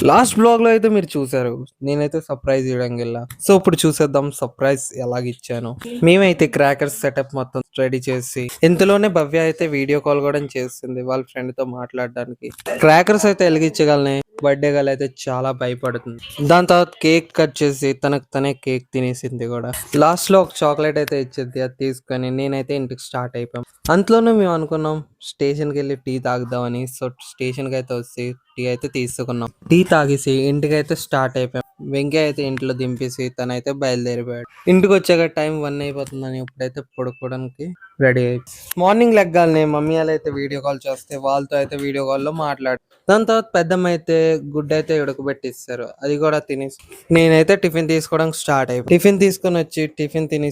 Last blog లో అయితే మీరు చూసారు నేనైతే సర్ప్రైజ్ ఇవ్వడానికి వెళ్ళా. సో ఇప్పుడు చూసేద్దాం సర్ప్రైజ్ ఎలాగిచ్చాను. మేమైతే క్రాకర్స్ సెటప్ మొత్తం రెడీ చేసి ఇంతలోనే భవ్య అయితే వీడియో కాల్ కూడా చేసింది వాళ్ళ ఫ్రెండ్ తో మాట్లాడడానికి. క్రాకర్స్ అయితే వెలిగించగలనే, బర్త్డే గర్ల్ అయితే చాలా భయపడుతుంది. దాని తర్వాత కేక్ కట్ చేసి తనకు తనే కేక్ తినేసింది కూడా. లాస్ట్ లో ఒక చాక్లెట్ అయితే ఇచ్చింది, అది తీసుకొని నేనైతే ఇంటికి స్టార్ట్ అయిపోయాం. అంతలోనే మేము అనుకున్నాం స్టేషన్కి వెళ్ళి టీ తాగుదామని. సో స్టేషన్కి అయితే వచ్చి టీ అయితే తీసుకున్నాం. టీ తాగేసి ఇంటికి అయితే స్టార్ట్ అయిపోయాం. వెంకయ్య అయితే ఇంట్లో దింపేసి తనైతే బయలుదేరిపోయాడు. ఇంటికి వచ్చాక టైం 1 అయిపోతుందని ఇప్పుడైతే పడుకోవడానికి రెడీ అయిపోయి మార్నింగ్ లెగ్గాలని మమ్మీ వాళ్ళు అయితే వీడియో కాల్ చేస్తే వాళ్ళతో అయితే వీడియో కాల్లో మాట్లాడు. దాని తర్వాత పెద్దమ్మ అయితే గుడ్డ అయితే ఉడకబెట్టిస్తారు, అది కూడా తినేసి నేనైతే టిఫిన్ తీసుకోవడానికి స్టార్ట్ అయిపోయి టిఫిన్ తీసుకొని వచ్చి టిఫిన్ తిని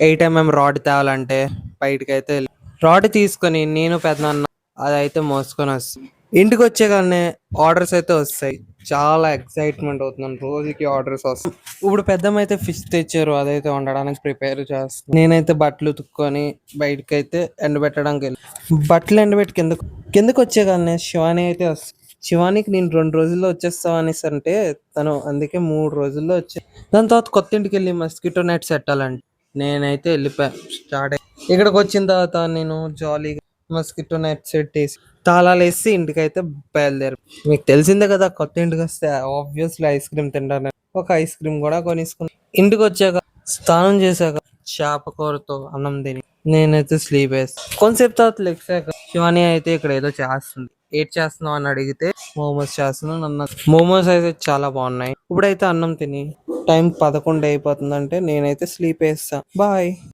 8 mm రాడ్ తేవాలంటే బయటకి అయితే రాడ్ తీసుకొని నేను పెద్దనాన్న అదైతే మోసుకొని వస్తాను. ఇంటికి వచ్చేగానే ఆర్డర్స్ అయితే వస్తాయి. చాలా ఎక్సైట్మెంట్ అవుతున్నాను, రోజుకి ఆర్డర్స్ వస్తాయి. ఇప్పుడు పెద్దమ్మ అయితే ఫిష్ తెచ్చారు, అదైతే వండడానికి ప్రిపేర్ చేస్తాను. నేనైతే బట్టలు ఉతుక్కొని బయటకి అయితే ఎండబెట్టడానికి వెళ్ళి బట్టలు ఎండబెట్టి కిందకు వచ్చేగానే శివాని అయితే వస్తుంది. శివానికి నేను 2 రోజుల్లో వచ్చేస్తావు అనేసి అంటే తను అందుకే 3 రోజుల్లో వచ్చా. దాని తర్వాత కొత్త ఇంటికి వెళ్ళి మస్కిటో నెట్స్ పెట్టాలంటే నేనైతే వెళ్ళిపోయా స్టార్ట్ అయ్యి. ఇక్కడికి వచ్చిన తర్వాత నేను జాలీగా మస్కిటో నెట్ సెట్ వేసి తాళాలు వేసి ఇంటికైతే బయలుదేరు. మీకు తెలిసిందే కదా, కొత్త ఇంటికి వస్తే ఆబ్వియస్లీ ఐస్ క్రీమ్ తింటాను. ఒక ఐస్ క్రీమ్ కూడా కొనేసుకుని ఇంటికి వచ్చాక స్నానం చేశాక చేప కూరతో అన్నం తిని నేనైతే స్లీప్ వేస్తాను. కొంతసేపు తర్వాత లెగ్సాక శివాని అయితే ఇక్కడ ఏదో చేస్తుంది. ఏడ్ చేస్తున్నావు అని అడిగితే మోమోస్ చేస్తున్నాను అన్న. మోమోస్ అయితే చాలా బాగున్నాయి. ఇప్పుడైతే అన్నం తిని టైం 11 అయిపోతుందంటే నేనైతే స్లీప్ వేస్తా. బాయ్.